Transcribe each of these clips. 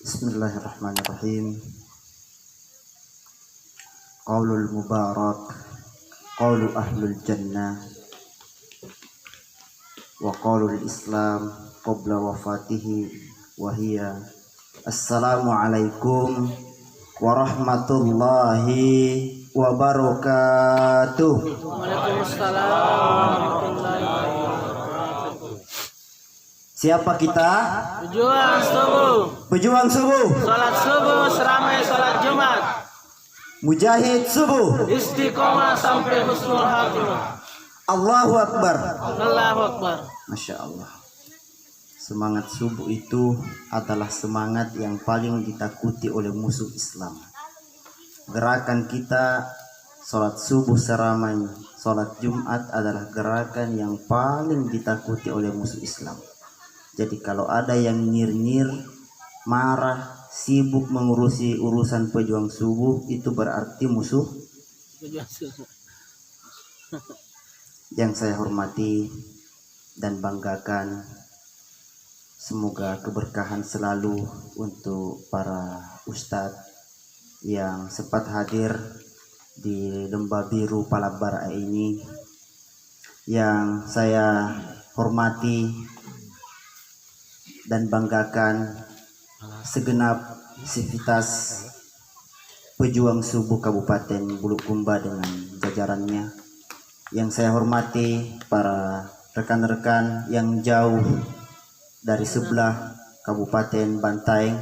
Bismillahirrahmanirrahim. Qaulul mubarak, qaulu ahlul jannah, wa qaulul islam qabla wafatihi, wa hiya assalamu alaikum warahmatullahi wabarakatuh. Waalaikumsalam warahmatullahi wabarakatuh. Siapa kita? Pejuang subuh, Pejuang subuh, salat subuh seramai salat Jumat, mujahid subuh. istiqomah sampai husnul khatimah. Allahu Akbar. Allahu Akbar. Masya Allah. Semangat subuh itu adalah semangat yang paling ditakuti oleh musuh Islam. Gerakan kita sholat subuh seramai sholat Jumat adalah gerakan yang paling ditakuti oleh musuh Islam. Jadi kalau ada yang nyir-nyir, marah, sibuk mengurusi urusan pejuang subuh, itu berarti musuh. Pejuang subuh. Yang saya hormati dan banggakan, semoga keberkahan selalu untuk para ustadz yang sempat hadir di Lembah Biru Palabara ini. Yang saya hormati dan banggakan segenap sivitas pejuang subuh Kabupaten Bulukumba dengan jajarannya. Yang saya hormati para rekan-rekan yang jauh dari sebelah Kabupaten Bantaeng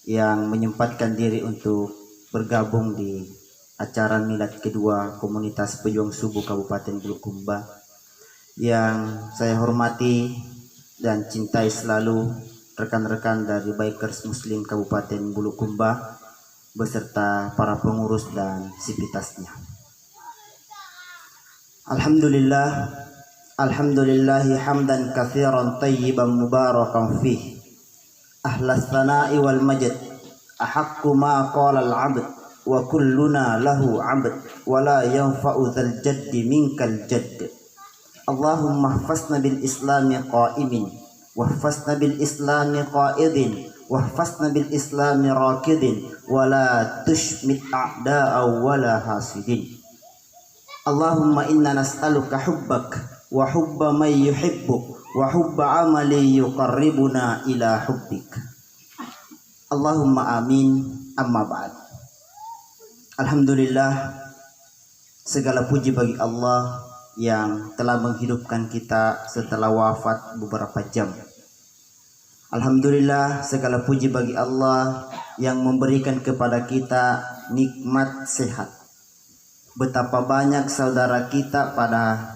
yang menyempatkan diri untuk bergabung di acara milad kedua komunitas pejuang subuh Kabupaten Bulukumba. Yang saya hormati dan cintai selalu rekan-rekan dari Bikers Muslim Kabupaten Bulukumba beserta para pengurus dan sivitasnya. Alhamdulillahi hamdan katsiran tayyiban mubarakan fih, ahlas tsana'i wal majd, ahaqqu ma qala al 'abd wa kulluna lahu 'abd wa la yanfa'u dzal jaddi minkal jadd. Allahumma ihfazna bil islami qa'imin, wahfazna bil islami qa'idin, wahfazna bil islami raqidin, wa la tushmit a'da'a wa la hasidin. Allahumma inna nas'aluka hubbak wa hubba man yuhibbuk wa hubba amali yuqarribuna ila hubbik. Allahumma amin. Amma ba'd. Alhamdulillah, segala puji bagi Allah yang telah menghidupkan kita setelah wafat beberapa jam. Alhamdulillah, segala puji bagi Allah yang memberikan kepada kita nikmat sehat. Betapa banyak saudara kita pada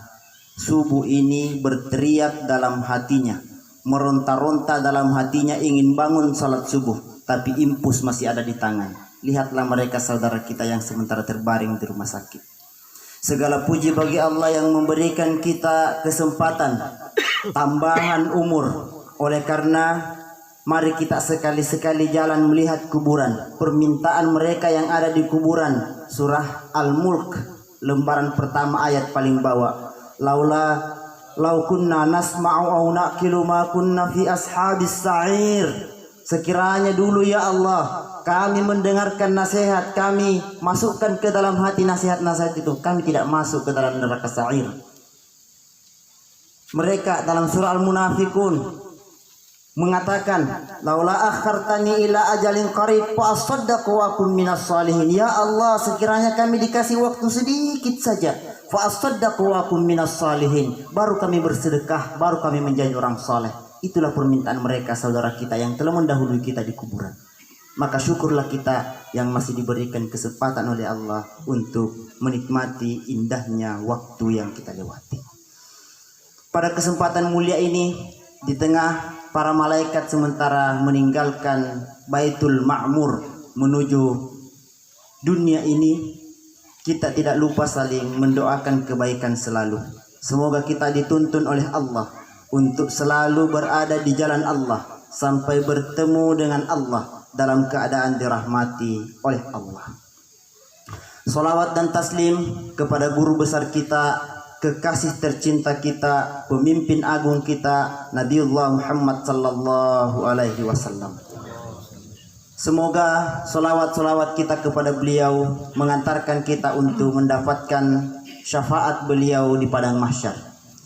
subuh ini berteriak dalam hatinya, meronta-ronta dalam hatinya ingin bangun salat subuh, tapi impus masih ada di tangan. Lihatlah mereka saudara kita yang sementara terbaring di rumah sakit. Segala puji bagi Allah yang memberikan kita kesempatan tambahan umur. Oleh karena mari kita sekali-sekali jalan melihat kuburan. Permintaan mereka yang ada di kuburan, surah Al-Mulk lembaran pertama ayat paling bawah. Lau kunna nasma'u au naqilu ma kunna fi ashabis sa'ir. Sekiranya dulu ya Allah kami mendengarkan nasihat, kami masukkan ke dalam hati nasihat-nasihat itu, kami tidak masuk ke dalam neraka sa'ir. Mereka dalam surah Al-Munafiqun mengatakan, laula akhartani ila ajalin qarib fa asaddaqu wa akun minas salihin. Ya Allah, sekiranya kami dikasih waktu sedikit saja, fa asaddaqu wa akun minas salihin, baru kami bersedekah, baru kami menjadi orang saleh. Itulah permintaan mereka saudara kita yang telah mendahului kita di kuburan. Maka syukurlah kita yang masih diberikan kesempatan oleh Allah untuk menikmati indahnya waktu yang kita lewati. Pada kesempatan mulia ini, di tengah para malaikat sementara meninggalkan Baitul Ma'mur menuju dunia ini, kita tidak lupa saling mendoakan kebaikan selalu. Semoga kita dituntun oleh Allah untuk selalu berada di jalan Allah sampai bertemu dengan Allah dalam keadaan dirahmati oleh Allah. Salawat dan taslim kepada guru besar kita, kekasih tercinta kita, pemimpin agung kita, Nabiullah Muhammad sallallahu alaihi wasallam. Semoga solawat-solawat kita kepada beliau mengantarkan kita untuk mendapatkan syafaat beliau di padang mahsyar.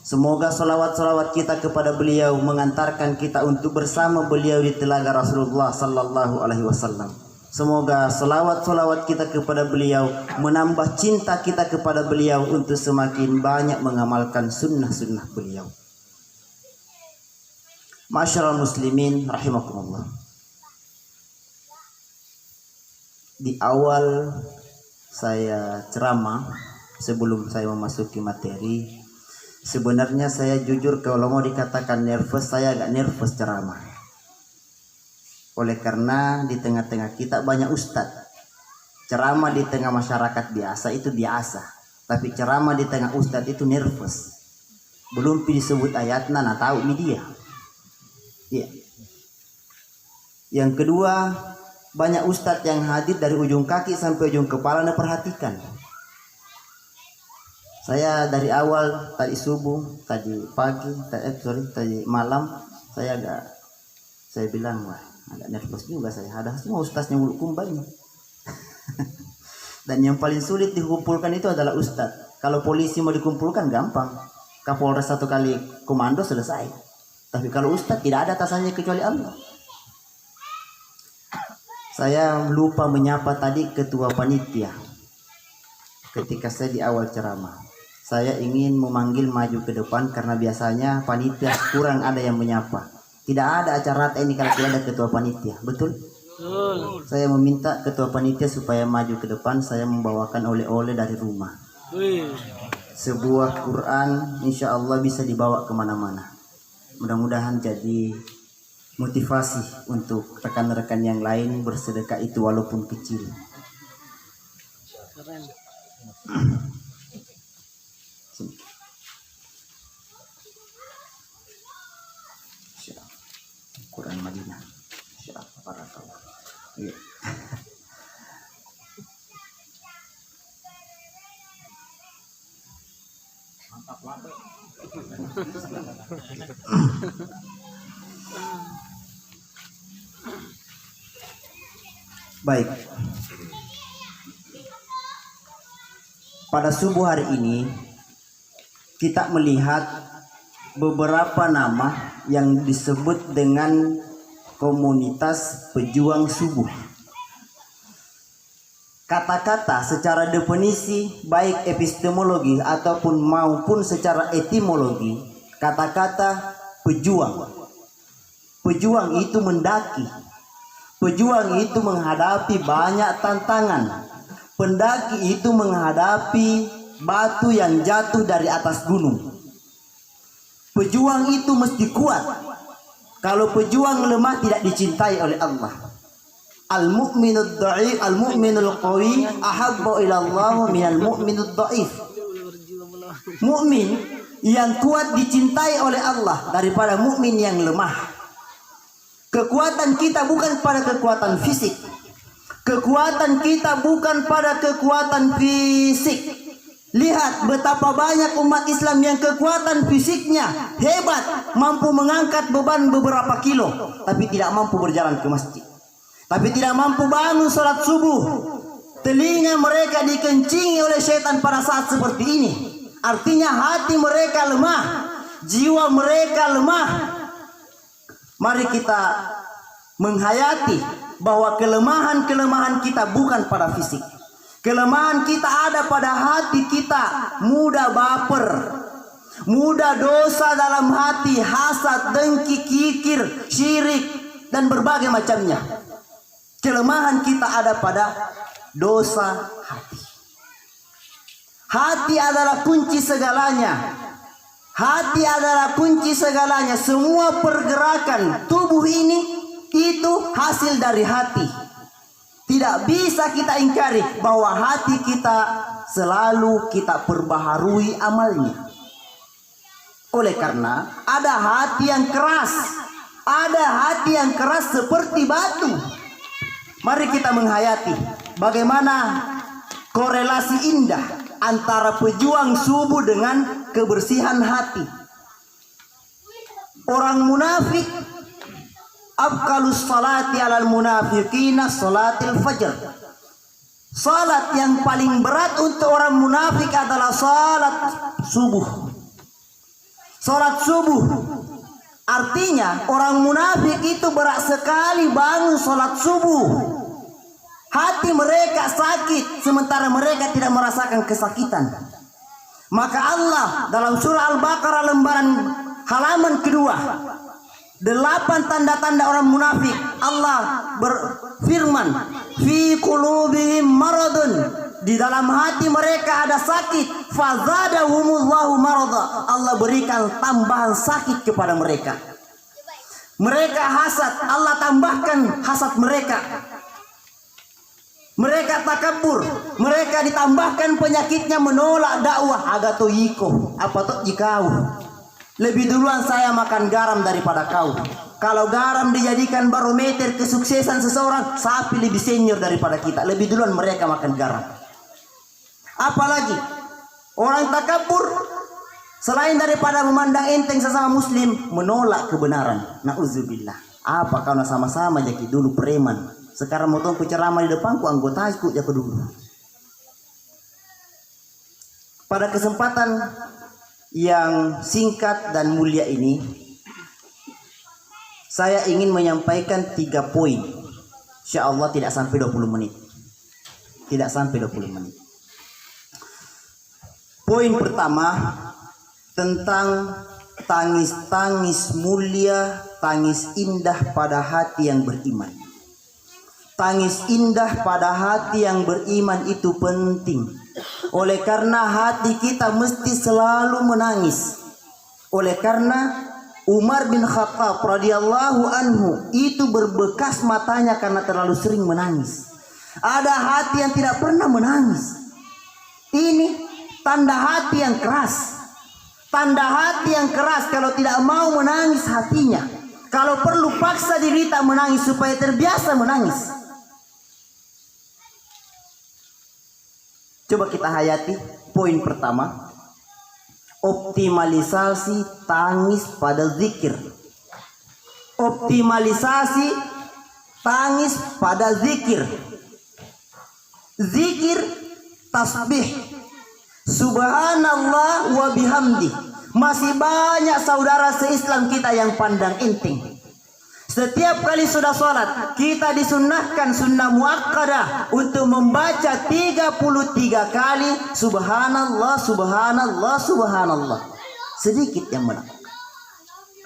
Semoga solawat-solawat kita kepada beliau mengantarkan kita untuk bersama beliau di telaga Rasulullah sallallahu alaihi wasallam. Semoga solawat-solawat kita kepada beliau menambah cinta kita kepada beliau untuk semakin banyak mengamalkan sunnah-sunnah beliau. Masyarul muslimin rahimakumullah. Di awal saya ceramah, sebelum saya memasuki materi, sebenarnya saya jujur kalau mau dikatakan nervous, saya agak nervous ceramah. Oleh karena di tengah-tengah kita banyak ustadz. Ceramah di tengah masyarakat biasa itu biasa, tapi ceramah di tengah ustadz itu nervous. Belum disebut ayatnya, nah tahu media. Ya. Yang kedua, banyak ustadz yang hadir dari ujung kaki sampai ujung kepala, anda perhatikan. Saya dari awal tadi subuh, tadi pagi, tadi malam, saya bilang wah agak nervous juga saya. Ada semua ustadznya mulut kumbang. Dan yang paling sulit dikumpulkan itu adalah ustadz. Kalau polisi mau dikumpulkan gampang, Kapolres satu kali komando selesai. Tapi kalau ustadz tidak ada atasannya kecuali Allah. Saya lupa menyapa tadi ketua panitia ketika saya di awal ceramah. Saya ingin memanggil maju ke depan karena biasanya panitia kurang ada yang menyapa. Tidak ada acara ini kalau tidak ada ketua panitia, betul? Betul. Saya meminta ketua panitia supaya maju ke depan. Saya membawakan oleh-oleh dari rumah. Wih. Sebuah Quran insya Allah bisa dibawa kemana-mana. Mudah-mudahan jadi motivasi untuk rekan-rekan yang lain bersedekah itu walaupun kecil. Keren. Quran Madinah. Barakallah. Iya. Mantap banget. Baik. Pada subuh hari ini kita melihat beberapa nama yang disebut dengan komunitas pejuang subuh. Kata-kata secara definisi baik epistemologi ataupun maupun secara etimologi, kata-kata pejuang. Pejuang itu mendaki. Pejuang itu menghadapi banyak tantangan. Pendaki itu menghadapi batu yang jatuh dari atas gunung. Pejuang itu mesti kuat. Kalau pejuang lemah tidak dicintai oleh Allah. Al-mu'minud dha'if, al-mu'minul qawi ahabbu ila Allah minal mu'minud dha'if. Mukmin yang kuat dicintai oleh Allah daripada mukmin yang lemah. Kekuatan kita bukan pada kekuatan fisik. Kekuatan kita bukan pada kekuatan fisik. Lihat betapa banyak umat Islam yang kekuatan fisiknya hebat, mampu mengangkat beban beberapa kilo, tapi tidak mampu berjalan ke masjid. Tapi tidak mampu bangun sholat subuh. Telinga mereka dikencingi oleh syaitan pada saat seperti ini. Artinya hati mereka lemah, jiwa mereka lemah. Mari kita menghayati bahwa kelemahan-kelemahan kita bukan pada fisik. Kelemahan kita ada pada hati kita, mudah baper, mudah dosa dalam hati, hasad, dengki, kikir, syirik, dan berbagai macamnya. Kelemahan kita ada pada dosa hati. Hati adalah kunci segalanya. Hati adalah kunci segalanya. Semua pergerakan tubuh ini itu hasil dari hati. Tidak bisa kita ingkari bahwa hati kita selalu kita perbaharui amalnya. Oleh karena ada hati yang keras, ada hati yang keras seperti batu. Mari kita menghayati bagaimana korelasi indah antara pejuang subuh dengan kebersihan hati. Orang munafik Afqalus salati alal munafiqina salatil fajr. Salat yang paling berat untuk orang munafik adalah salat subuh. Salat subuh. Artinya orang munafik itu berat sekali bangun salat subuh. Hati mereka sakit sementara mereka tidak merasakan kesakitan. Maka Allah dalam surah Al-Baqarah lembaran halaman kedua, 8 tanda-tanda orang munafik, Allah berfirman, fi qulubihim maradun, di dalam hati mereka ada sakit, fazadahumullahu marada, Allah berikan tambahan sakit kepada mereka. Mereka hasad, Allah tambahkan hasad mereka. Mereka takabur, mereka ditambahkan penyakitnya menolak dakwah. Agato yiko, apa tuh jikau? Lebih duluan saya makan garam daripada kau. Kalau garam dijadikan barometer kesuksesan seseorang, sapi lebih senior daripada kita. Lebih duluan mereka makan garam. Apalagi orang takabur, selain daripada memandang enteng sesama muslim, menolak kebenaran. Nauzubillah. Apa kau sama-sama jadi dulu preman? Sekarang mau tunggu ceramah di depanku, anggota ikut ya dulu. Pada kesempatan yang singkat dan mulia ini, saya ingin menyampaikan 3 poin. Insya Allah tidak sampai 20 menit. Tidak sampai 20 menit. Poin pertama tentang tangis-tangis mulia, tangis indah pada hati yang beriman. Tangis indah pada hati yang beriman itu penting. Oleh karena hati kita mesti selalu menangis. Oleh karena Umar bin Khattab radhiyallahu anhu itu berbekas matanya karena terlalu sering menangis. Ada hati yang tidak pernah menangis. Ini tanda hati yang keras. Tanda hati yang keras kalau tidak mau menangis hatinya. Kalau perlu paksa diri tak menangis supaya terbiasa menangis. Coba kita hayati poin pertama. Optimalisasi tangis pada zikir. Optimalisasi tangis pada zikir. Zikir tasbih. Subhanallah wa bihamdi. Masih banyak saudara se-Islam kita yang pandang enteng. Setiap kali sudah sholat, kita disunnahkan sunnah muakkadah untuk membaca 33 kali subhanallah, subhanallah, subhanallah. Sedikit yang melakukan.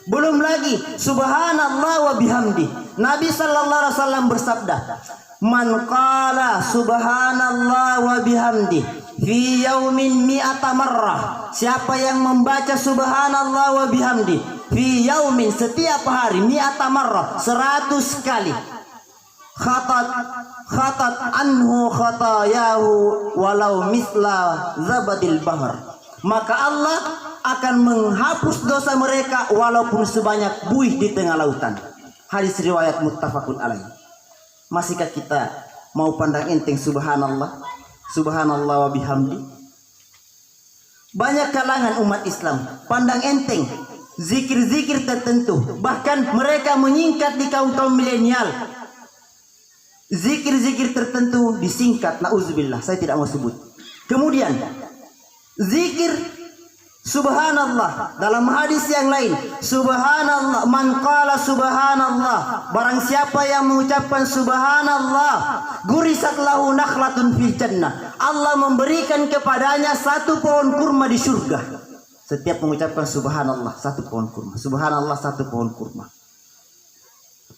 Belum lagi subhanallah wa bihamdi. Nabi sallallahu alaihi wasallam bersabda, "Man qala subhanallah wa bihamdi fi yaumin mi'ata marrah." Siapa yang membaca subhanallah wa bihamdi fi yaumin, setiap hari, mi'ata marrah, 100 kali, khatat anhu khatayahu walau misla zabadil bahar, maka Allah akan menghapus dosa mereka walaupun sebanyak buih di tengah lautan. Hadis riwayat muttafaqun alaih. Masihkah kita mau pandang enteng subhanallah, subhanallah wa bihamdi? Banyak kalangan umat Islam pandang enteng zikir-zikir tertentu. Bahkan mereka menyingkat di kaum-kaum milenial. Zikir-zikir tertentu disingkat. Nauzubillah, saya tidak mau sebut. Kemudian zikir subhanallah. Dalam hadis yang lain, subhanallah, man qala subhanallah, barang siapa yang mengucapkan subhanallah, gurisat lahu nakhlatun fil jannah, Allah memberikan kepadanya 1 pohon kurma di surga. Setiap mengucapkan subhanallah 1 pohon kurma. Subhanallah 1 pohon kurma.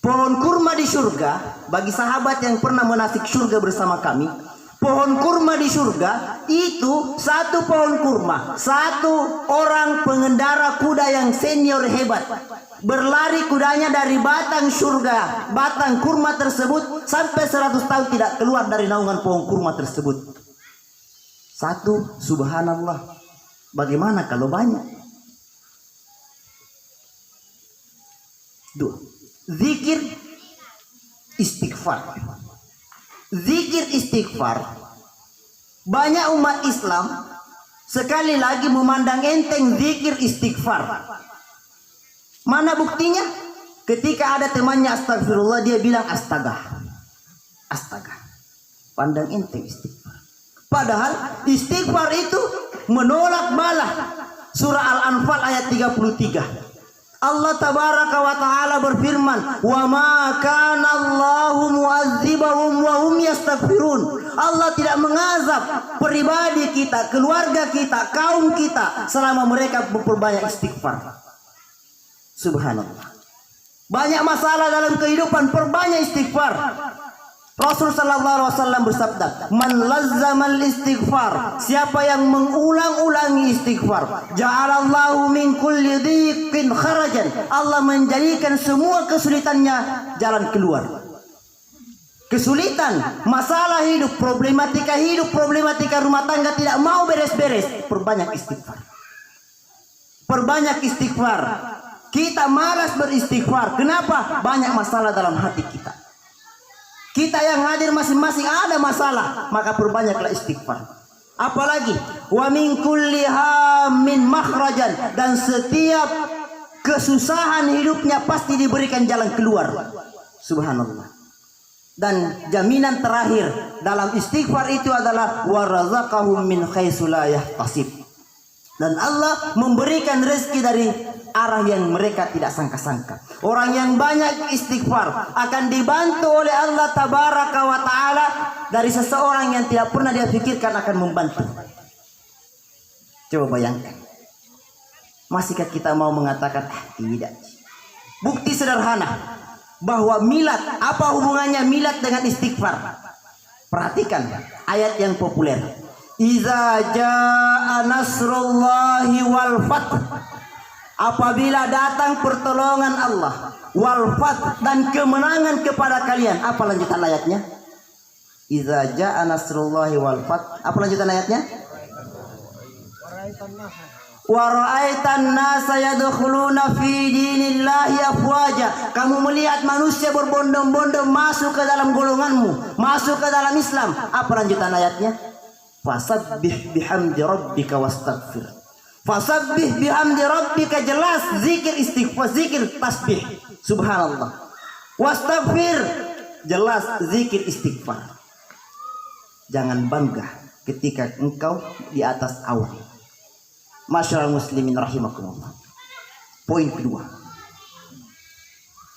Pohon kurma di surga, bagi sahabat yang pernah menasik surga bersama kami, pohon kurma di surga itu 1 pohon kurma. 1 orang pengendara kuda yang senior hebat, berlari kudanya dari batang surga, batang kurma tersebut, sampai 100 tahun tidak keluar dari naungan pohon kurma tersebut. 1 subhanallah. Bagaimana kalau banyak? 2. Zikir istighfar. Zikir istighfar. Banyak umat Islam sekali lagi memandang enteng zikir istighfar. Mana buktinya? Ketika ada temannya astagfirullah, dia bilang astaga. Astaga. Pandang enteng istighfar. Padahal istighfar itu menolak bala. Surah Al-Anfal ayat 33. Allah tabaraka wa ta'ala berfirman, "Wa ma kana Allahu mu'adzibahum wa hum yastaghfirun." Allah tidak mengazab pribadi kita, keluarga kita, kaum kita selama mereka memperbanyak istighfar. Subhanallah. Banyak masalah dalam kehidupan, perbanyak istighfar. Rasul sallallahu alaihi wasallam bersabda, "Man lazzamal istighfar." Siapa yang mengulang-ulangi istighfar, ja'alallahu min kulli dhiqin kharajan. Allah menjadikan semua kesulitannya jalan keluar. Kesulitan, masalah hidup, problematika rumah tangga tidak mau beres-beres, perbanyak istighfar. Perbanyak istighfar. Kita malas beristighfar. Kenapa? Banyak masalah dalam hati kita. Kita yang hadir masing-masing ada masalah, maka perbanyaklah istighfar. Apalagi wa min kulli hammin makhrajan, dan setiap kesusahan hidupnya pasti diberikan jalan keluar. Subhanallah. Dan jaminan terakhir dalam istighfar itu adalah wa razaqahum min haitsu la yahtasib. Dan Allah memberikan rezeki dari arah yang mereka tidak sangka-sangka. Orang yang banyak istighfar akan dibantu oleh Allah tabaraka wa ta'ala dari seseorang yang tidak pernah dia pikirkan akan membantu. Coba bayangkan. Masihkah kita mau mengatakan tidak? Bukti sederhana bahwa milad, apa hubungannya milad dengan istighfar? Perhatikan ayat yang populer. Iza jaa nasrullahi wal fath. Apabila datang pertolongan Allah, wal fath, dan kemenangan kepada kalian. Apa lanjutan ayatnya? Iza jaa nasrullahi wal fath. Apa lanjutan ayatnya? Wa ra'aitan nasa yadkhuluna fi dinillahi afwaja. Kamu melihat manusia berbondong-bondong masuk ke dalam golonganmu, masuk ke dalam Islam. Apa lanjutan ayatnya? Fasabbih bihamdi rabbika wastaghfir. Fasabbih bihamdi rabbika, jelas zikir istighfar, zikir tasbih. Subhanallah. Wastaghfir, jelas zikir istighfar. Jangan bangga ketika engkau di atas awan. Masyaallah muslimin rahimakumullah. Poin kedua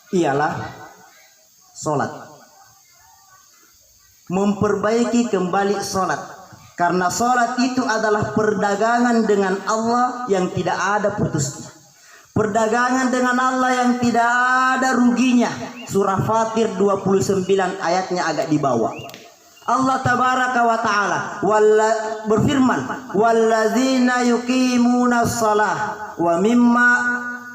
ialah salat. Memperbaiki kembali salat. Karena salat itu adalah perdagangan dengan Allah yang tidak ada putusnya. Perdagangan dengan Allah yang tidak ada ruginya. Surah Fatir 29 ayatnya agak di bawah. Allah tabaraka wa ta'ala berfirman, "Wallazina yuqimuna shalah wa mimma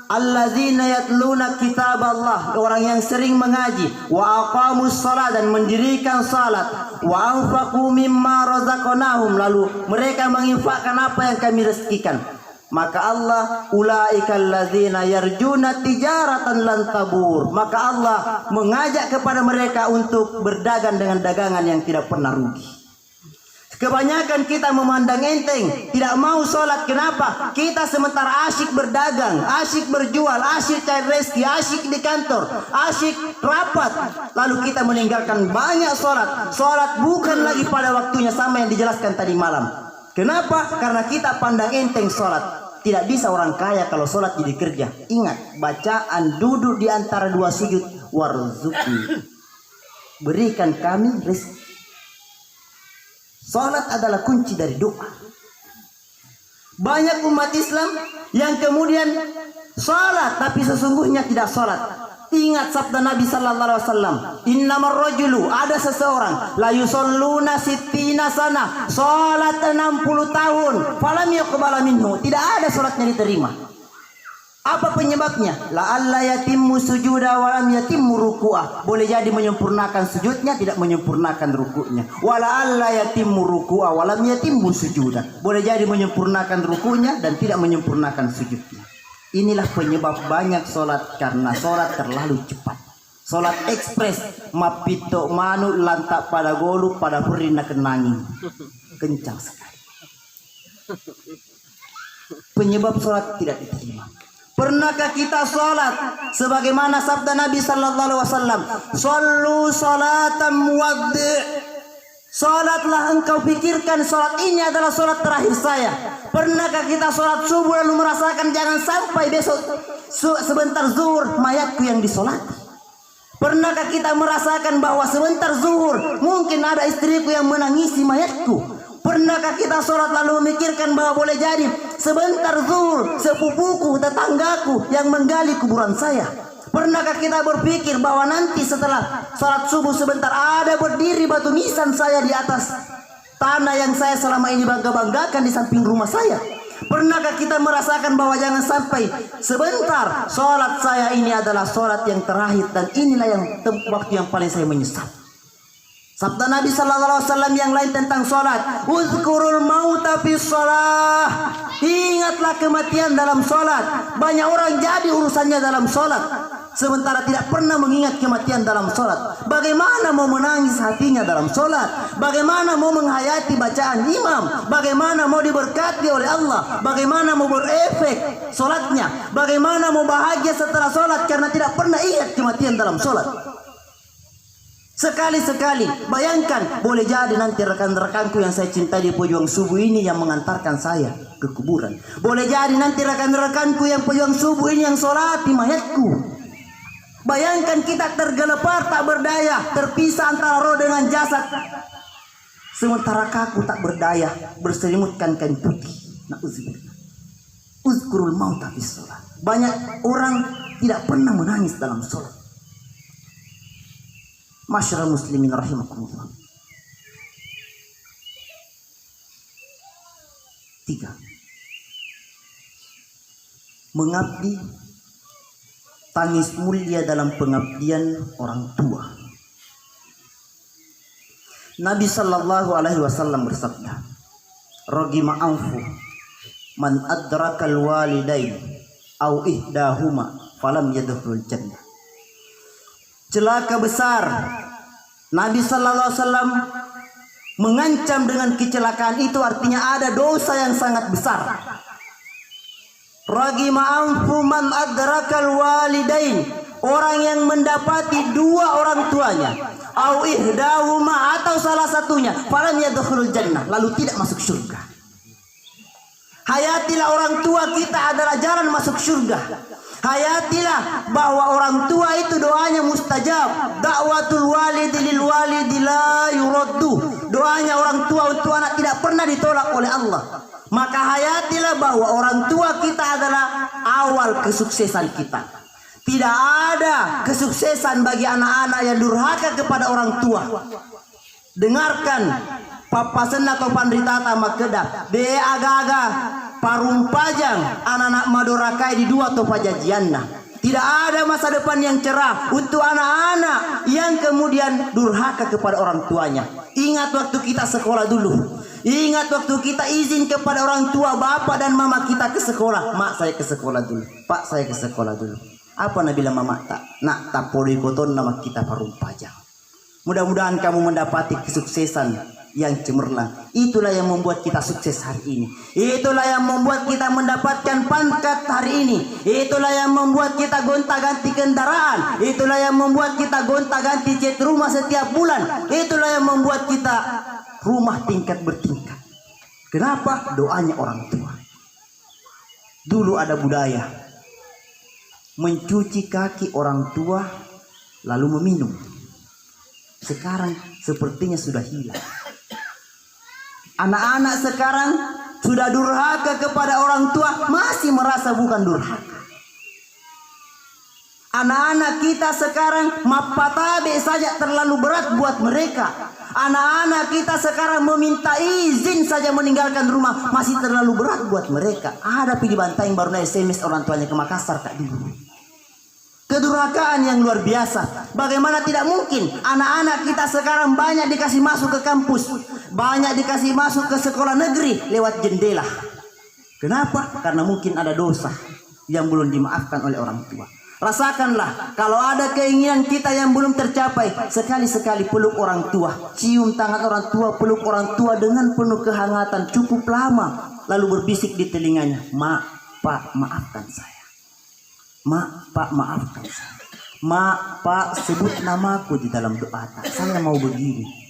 allazina yatluna kitab Allah." Orang yang sering mengaji, wa aqamus shalah, dan mendirikan salat, wa anfaqu mimma razaqnahum, lalu mereka menginfakkan apa yang kami rezekikan. Maka Allah, ulaikal ladzina yarjuna tijaratan lan tabur. Maka Allah mengajak kepada mereka untuk berdagang dengan dagangan yang tidak pernah rugi. Kebanyakan kita memandang enteng, tidak mau sholat. Kenapa? Kita sementara asyik berdagang, asyik berjual, asyik cari rezeki, asyik di kantor, asyik rapat. Lalu kita meninggalkan banyak sholat. Sholat bukan lagi pada waktunya, sama yang dijelaskan tadi malam. Kenapa? Karena kita pandang enteng sholat. Tidak bisa orang kaya kalau sholat jadi kerja. Ingat, bacaan duduk di antara dua sujud. Warzuqni, berikan kami rezeki. Salat adalah kunci dari doa. Banyak umat Islam yang kemudian salat tapi sesungguhnya tidak salat. Ingat sabda Nabi sallallahu alaihi wasallam, "Innamar rajulu," ada seseorang, "la yusalluna sittina sana," salat 60 tahun, falam yuqbala minhu, tidak ada salatnya diterima. Apa penyebabnya? La'alla yatimmu sujuda wa lam yatimmu ruku'ah. Boleh jadi menyempurnakan sujudnya, tidak menyempurnakan ruku'nya. Wa la'alla yatimmu ruku'ah wa lam yatimmu sujuda. Boleh jadi menyempurnakan ruku'nya dan tidak menyempurnakan sujudnya. Inilah penyebab banyak solat, karena solat terlalu cepat. Solat ekspres, mapito manu lantak pada golu pada purina kenangin. Kencang sekali. Penyebab solat tidak diterima. Pernahkah kita sholat sebagaimana sabda Nabi sallallahu alaihi wasallam, "Shallu salatan muwaddi'." Sholatlah engkau pikirkan sholat ini adalah sholat terakhir saya. Pernahkah kita sholat subuh lalu merasakan jangan sampai besok sebentar zuhur mayatku yang disolati? Pernahkah kita merasakan bahwa sebentar zuhur mungkin ada istriku yang menangisi mayatku? Pernahkah kita sholat lalu memikirkan bahwa boleh jadi sebentar zuhur sepupuku, tetanggaku yang menggali kuburan saya? Pernahkah kita berpikir bahwa nanti setelah sholat subuh sebentar ada berdiri batu nisan saya di atas tanah yang saya selama ini bangga-banggakan di samping rumah saya? Pernahkah kita merasakan bahwa jangan sampai sebentar sholat saya ini adalah sholat yang terakhir dan inilah yang waktu yang paling saya menyesal? Sabda Nabi sallallahu alaihi wasallam yang lain tentang sholat, "Uzkurul mauta fi shalah." Ingatlah kematian dalam sholat. Banyak orang jadi urusannya dalam sholat, sementara tidak pernah mengingat kematian dalam sholat. Bagaimana mau menangis hatinya dalam sholat? Bagaimana mau menghayati bacaan imam? Bagaimana mau diberkati oleh Allah? Bagaimana mau berefek sholatnya? Bagaimana mau bahagia setelah sholat karena tidak pernah ingat kematian dalam sholat? Sekali-sekali bayangkan, boleh jadi nanti rekan-rekanku yang saya cintai di pojok subuh ini yang mengantarkan saya ke kuburan. Boleh jadi nanti rekan-rekanku yang pojok subuh ini yang sholati mayatku. Bayangkan kita tergelepar tak berdaya, terpisah antara roh dengan jasad. Sementara kaku tak berdaya, berselimutkan kain putih. Na'udzubillah. Uzkurul mauta fis shalah. Banyak orang tidak pernah menangis dalam sholat. Masyarakat muslimin rahimakumullah. 3. Mengabdi, tangis mulia dalam pengabdian orang tua. Nabi sallallahu alaihi wasallam bersabda, "Ragima anfu man adrakal walidain au ihdahuma falam yadkhulul jannah." Celaka besar. Nabi sallallahu alaihi wasallam mengancam dengan kecelakaan itu, artinya ada dosa yang sangat besar. Ragima anfu man adrakal walidain, orang yang mendapati dua orang tuanya, au ihdahuma, atau salah satunya, falam yadkhulul jannah, lalu tidak masuk surga. Hayatilah orang tua kita adalah jalan masuk surga. Hayatilah bahwa orang tua itu doanya mustajab. Da'watul walidi lil walidi la yuraddu. Doanya orang tua untuk anak tidak pernah ditolak oleh Allah. Maka hayatilah bahwa orang tua kita adalah awal kesuksesan kita. Tidak ada kesuksesan bagi anak-anak yang durhaka kepada orang tua. Dengarkan papasen atau pandritata makedah be aga-aga parumpajang anak-anak madorakai di dua topa jajianna. Tidak ada masa depan yang cerah untuk anak-anak yang kemudian durhaka kepada orang tuanya. Ingat waktu kita sekolah dulu. Ingat waktu kita izin kepada orang tua, bapak dan mama kita ke sekolah. Mak, saya ke sekolah dulu. Pak, saya ke sekolah dulu. Apa nak bilang mama tak? Nak tak poli koton nama kita parumpajang. Mudah-mudahan kamu mendapati kesuksesan yang cemerlang. Itulah yang membuat kita sukses hari ini. Itulah yang membuat kita mendapatkan pangkat hari ini. Itulah yang membuat kita gonta-ganti kendaraan. Itulah yang membuat kita gonta-ganti cat rumah setiap bulan. Itulah yang membuat kita rumah tingkat bertingkat. Kenapa? Doanya orang tua. Dulu ada budaya mencuci kaki orang tua lalu meminum. Sekarang sepertinya sudah hilang. Anak-anak sekarang sudah durhaka kepada orang tua, masih merasa bukan durhaka. Anak-anak kita sekarang mapatabe saja terlalu berat buat mereka. Anak-anak kita sekarang meminta izin saja meninggalkan rumah masih terlalu berat buat mereka. Ada pilih bantai yang baru naik SMS orang tuanya ke Makassar tak dulu. Kedurhakaan yang luar biasa. Bagaimana tidak mungkin anak-anak kita sekarang banyak dikasih masuk ke kampus, banyak dikasih masuk ke sekolah negeri lewat jendela. Kenapa? Karena mungkin ada dosa yang belum dimaafkan oleh orang tua. Rasakanlah kalau ada keinginan kita yang belum tercapai, sekali-sekali peluk orang tua, cium tangan orang tua, peluk orang tua dengan penuh kehangatan cukup lama, lalu berbisik di telinganya, "Mak, Pak, maafkan saya." Mak, Pak, maafkan saya. Mak, Pak, sebut namaku di dalam doa. Saya mau begini.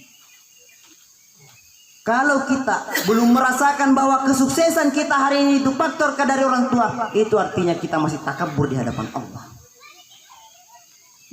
Kalau kita belum merasakan bahwa kesuksesan kita hari ini itu faktor dari orang tua, itu artinya kita masih takabur di hadapan Allah.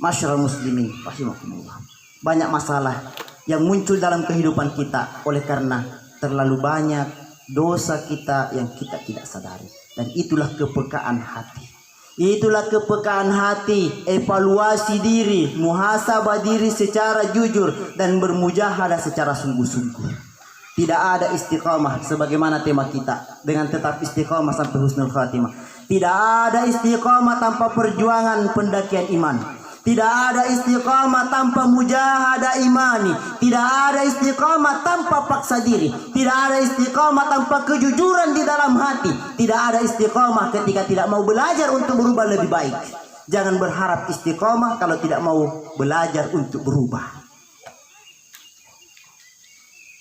Masyarul muslimin rahimakumullah. Banyak masalah yang muncul dalam kehidupan kita oleh karena terlalu banyak dosa kita yang kita tidak sadari. Dan itulah kepekaan hati. Itulah kepekaan hati, evaluasi diri, muhasabah diri secara jujur dan bermujahadah secara sungguh-sungguh. Tidak ada istiqamah sebagaimana tema kita dengan tetap istiqamah sampai husnul khatimah. Tidak ada istiqamah tanpa perjuangan pendakian iman. Tidak ada istiqamah tanpa mujahadah imani. Tidak ada istiqamah tanpa paksa diri. Tidak ada istiqamah tanpa kejujuran di dalam hati. Tidak ada istiqamah ketika tidak mau belajar untuk berubah lebih baik. Jangan berharap istiqamah kalau tidak mau belajar untuk berubah.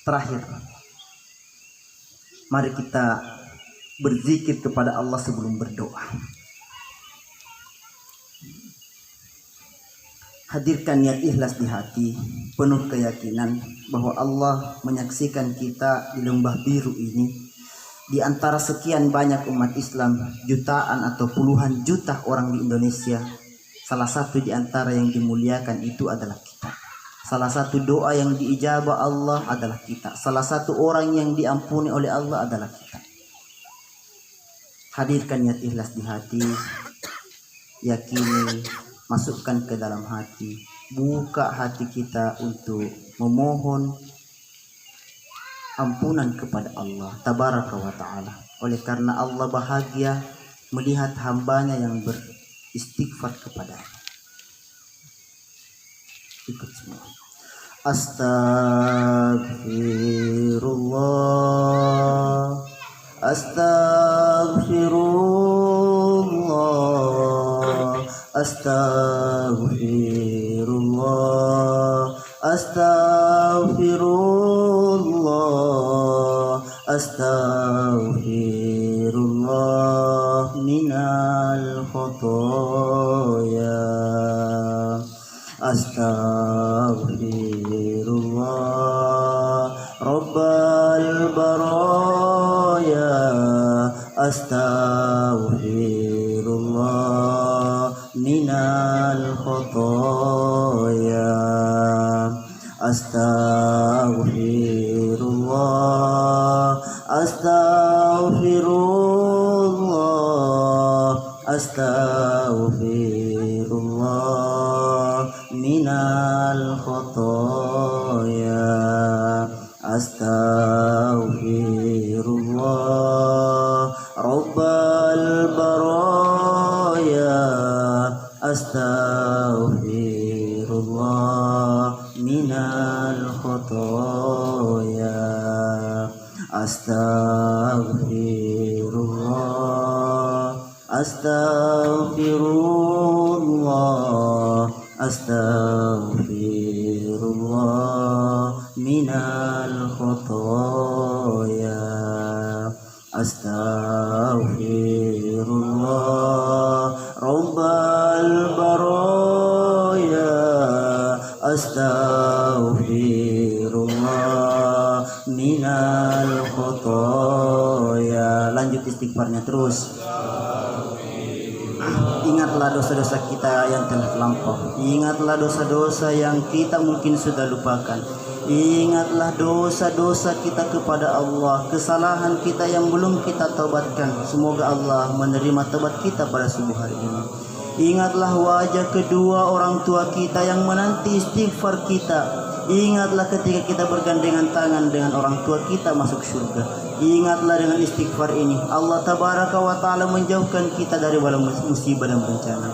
Terakhir, mari kita berzikir kepada Allah sebelum berdoa. Hadirkan niat ikhlas di hati, penuh keyakinan bahwa Allah menyaksikan kita di lembah biru ini. Di antara sekian banyak umat Islam, jutaan atau puluhan juta orang di Indonesia, salah satu di antara yang dimuliakan itu adalah kita. Salah satu doa yang diijabah Allah adalah kita. Salah satu orang yang diampuni oleh Allah adalah kita. Hadirkan niat ikhlas di hati. Yakini, masukkan ke dalam hati. Buka hati kita untuk memohon ampunan kepada Allah Tabaraka wa ta'ala. Oleh karena Allah bahagia melihat hambanya yang beristighfar kepadanya. Ikut semua. Astaghfirullah, astaghfirullah, astaghfirullah, astaghfirullah, astaghfirullah minal khotoya. Astaghfirullah Rabbal baraya. Astaghfirullah minal khotoya. Astaghfirullah, astaghfirullah, astaghfirullah minal khotoya. Astaghfirullah Rabbal baraya. Astaghfirullah minal khotoya. Astaghfirullah, astaghfirullah, astaghfirullah minal khotoya. Astaghfirullah Rabbal baraya. Astaghfirullah minal khotoya. Lanjut istighfarnya terus. Ingatlah dosa-dosa kita yang telah terlampau. Ingatlah dosa-dosa yang kita mungkin sudah lupakan. Ingatlah dosa-dosa kita kepada Allah, kesalahan kita yang belum kita taubatkan. Semoga Allah menerima taubat kita pada subuh hari ini. Ingatlah wajah kedua orang tua kita yang menanti istighfar kita. Ingatlah ketika kita bergandengan tangan dengan orang tua kita masuk surga. Ingatlah dengan istighfar ini Allah Tabaraka wa ta'ala menjauhkan kita dari bala musibah dan bencana.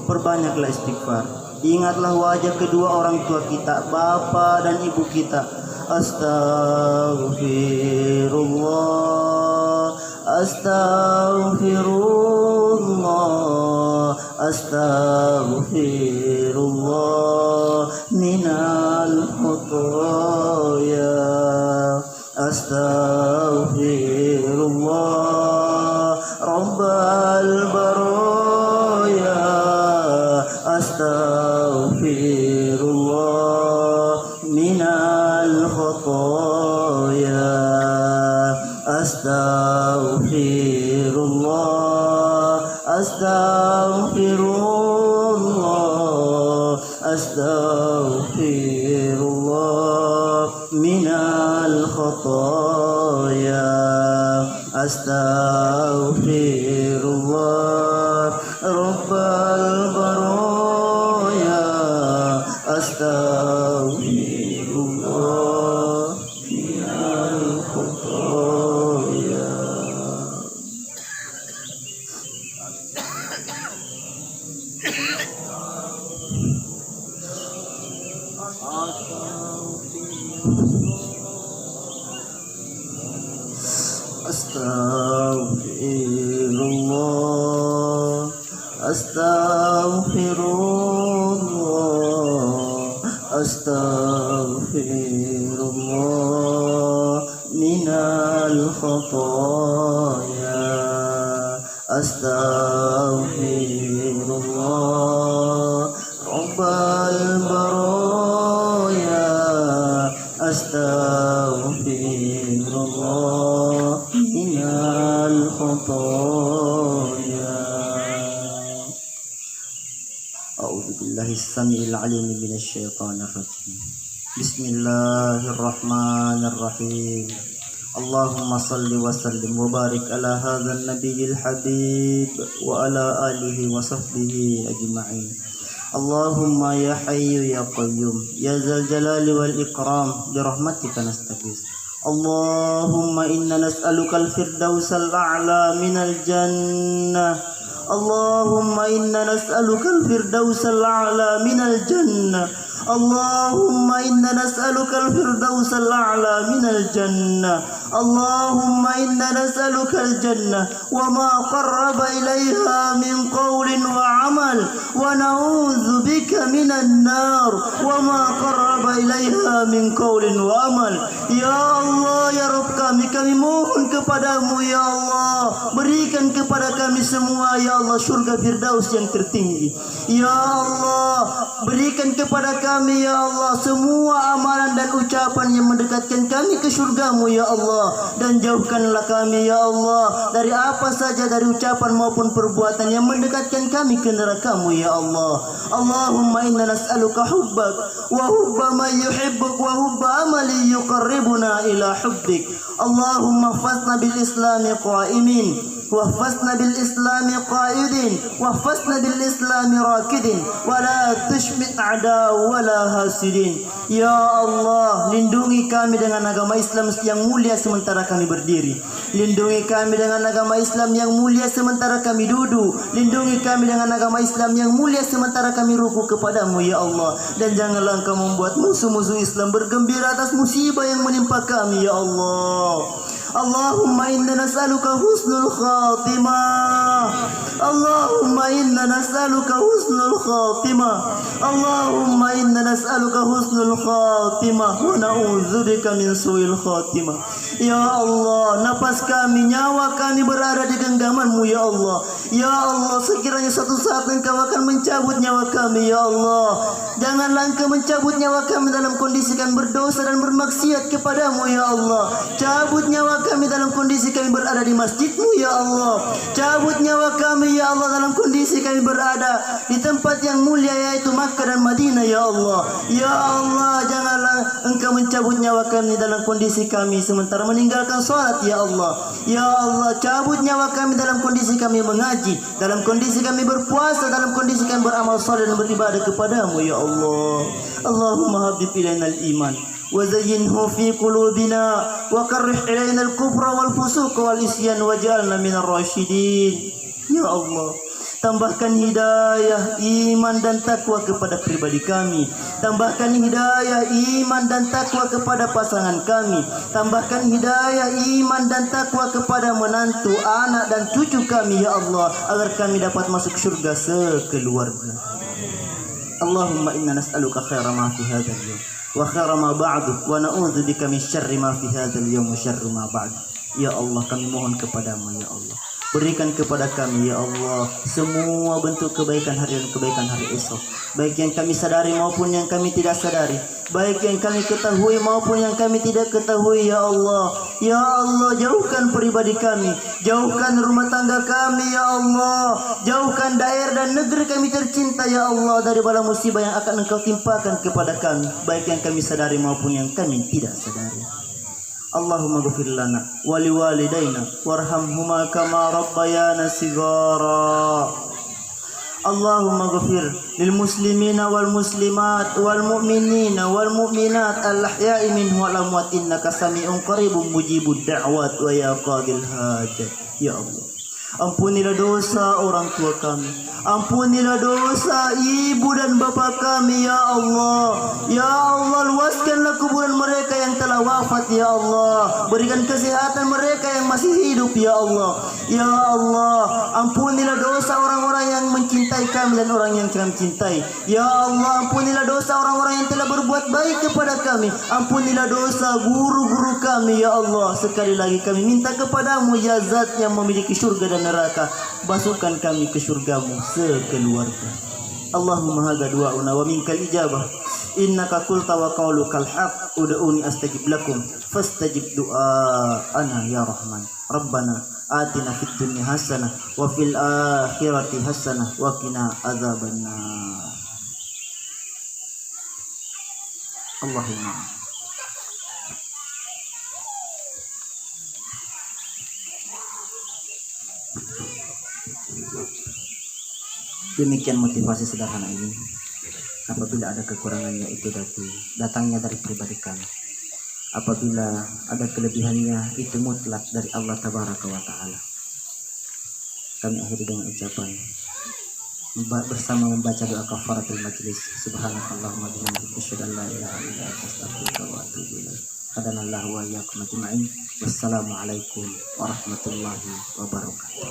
Perbanyaklah istighfar. Ingatlah wajah kedua orang tua kita, bapa dan ibu kita. Astaghfirullah, astaghfirullah, astaghfirullah minal khotoya. Astaghfirullah Rabbal baraya. astaghfirullah minal khotoya, astaghfirullah, astaghfirullah, astaghfirullah minal khotoya, astaghfirullah rabbal baraya, astaghfirullah minal khotoya. Astaghfirullah, astaghfirullah, astaghfirullah minal khotoya, astaghfirullah rabbal baraya, astaghfirullah minal khotoya. A'udzu billahi as-sami'il 'alim minasy syaithanir rajim. Bismillahirrahmanirrahim. Allahumma salli wa sallim wa barik ala hadzal nabiyil habib wa ala alihi wa sahbihi ajma'in. Allahumma ya hayyu ya qayyum ya zal jalali wal ikram bi rahmatika nastaghis. Allahumma inna nas'aluka al-firdausal a'la minal jannah. Allahumma inna nas'aluka al-firdausal a'la minal jannah. Allahumma inna nas'aluka al-firdausal a'la minal jannah. Allahumma inna nas'aluka al-jannah wa ma qarraba ilayha min qawlin wa amal, wa na'udzu bika minan nar wa ma qarraba ilayha min qawlin wa amal. Ya Allah, ya Rabb kami mohon kepadamu ya Allah, berikan kepada kami semua ya Allah surga firdaus yang tertinggi. Ya Allah, berikan kepada kami ya Allah semua amalan dan ucapan yang mendekatkan kami ke surgamu ya Allah, dan jauhkanlah kami ya Allah dari apa saja dari ucapan maupun perbuatan yang mendekatkan kami ke neraka-Mu ya Allah. Allahumma inna nas'aluka hubbak wa hubba man yuhibbuk wa hubba amali yuqarribuna ila hubbik. Allahumma fasna bil islami qa'imin واحفظنا بالإسلام قائدين واحفظنا بالإسلام راكدين ولا تشمت أعداء ولا حاسدين. Ya Allah, lindungi kami dengan agama Islam yang mulia sementara kami berdiri. Lindungi kami dengan agama Islam yang mulia sementara kami duduk. Lindungi kami dengan agama Islam yang mulia sementara kami ruku kepadamu ya Allah. Dan janganlah Engkau membuat musuh-musuh Islam bergembira atas musibah yang menimpa kami ya Allah. Allahumma inna nas'aluka husnul khatimah. Allahumma inna nas'aluka husnul khatimah. Allahumma inna nas'aluka husnul khatimah wa na'udzubika min su'il khatimah. Ya Allah, napas kami, nyawa kami berada di genggaman-Mu ya Allah. Ya Allah, sekiranya suatu saat Engkau akan mencabut nyawa kami ya Allah, janganlah Engkau mencabut nyawa kami dalam kondisi kami berdosa dan bermaksiat kepadamu ya Allah. Cabut nyawa kami dalam kondisi kami berada di masjid-Mu ya Allah. Cabut nyawa kami ya Allah dalam kondisi kami berada di tempat yang mulia yaitu Makkah dan Madinah ya Allah. Ya Allah, janganlah Engkau mencabut nyawa kami dalam kondisi kami sementara meninggalkan salat ya Allah. Ya Allah, cabut nyawa kami dalam kondisi kami mengaji, dalam kondisi kami berpuasa, dalam kondisi kami beramal saleh dan beribadah kepadamu ya Allah. Allahumma habib ilainal iman وزينه في قلوبنا وكره إلينا الكفر والفسوق والإسيان واجعلنا من الراشدين. Ya Allah, tambahkan hidayah, iman dan takwa kepada pribadi kami. Tambahkan hidayah, iman dan takwa kepada pasangan kami. Tambahkan hidayah, iman dan takwa kepada menantu, anak dan cucu kami ya Allah, agar kami dapat masuk surga sekeluarga. Allahumma inna nas'aluka khaira ma fi hadzal yawm wa khaira ma ba'du wa na'udzu bika min syarri ma fi hadzal yawm wa syarri ma ba'du. Ya Allah, kami mohon kepadamu ya Allah, Berikan kepada kami ya Allah semua bentuk kebaikan hari dan kebaikan hari esok, baik yang kami sadari maupun yang kami tidak sadari, baik yang kami ketahui maupun yang kami tidak ketahui ya Allah. Ya Allah, jauhkan pribadi kami, jauhkan rumah tangga kami ya Allah, jauhkan daerah dan negeri kami tercinta ya Allah dari bala musibah yang akan Engkau timpakan kepada kami, baik yang kami sadari maupun yang kami tidak sadari. Allahumma ghfir lana wa liwalidayna warhamhuma kama rabbayana sigara. Allahumma ghfir lil muslimina wal muslimat wal mu'minina wal mu'minat al ahya'i minhum wal amwat innaka sami'un qaribun mujibud da'wat wa ya qadil hajat. Ya Allah, ampunilah dosa orang tua kami, ampunilah dosa ibu dan bapa kami ya Allah. Ya Allah, luaskanlah kuburan mereka yang telah wafat ya Allah, berikan kesehatan mereka yang masih hidup ya Allah. Ya Allah, ampunilah dosa orang-orang yang mencintai kami dan orang yang kami cintai. Ya Allah, ampunilah dosa orang-orang yang telah berbuat baik kepada kami, ampunilah dosa guru-guru kami ya Allah. Sekali lagi kami minta kepadamu ya Zat yang memiliki surga dan neraka, masukkan kami ke surgamu sekeluarga. Allahumma hadza du'auna wa minkal ijabah, innaka qulta wa qaulukal haq, ud'uni astajib lakum fastajib du'ana ya Rahman. Rabbana atina fid dunya hasanah wa fil akhirati hasanah wa qina adzabannar. Allahumma. Demikian motivasi sederhana ini. Apabila ada kekurangannya itu datangnya dari pribadi kami. Apabila ada kelebihannya itu mutlak dari Allah Tabaraka wa Ta'ala. Kami akhiri dengan ucapan bersama membaca doa kafaratul majlis. Subhanakallahumma bihamdika asyhadu an la ilaha illa anta astaghfiruka wa atubu ilaik. Hadanallahu wa iyyakum ajma'in. Wassalamualaikum warahmatullahi wabarakatuh.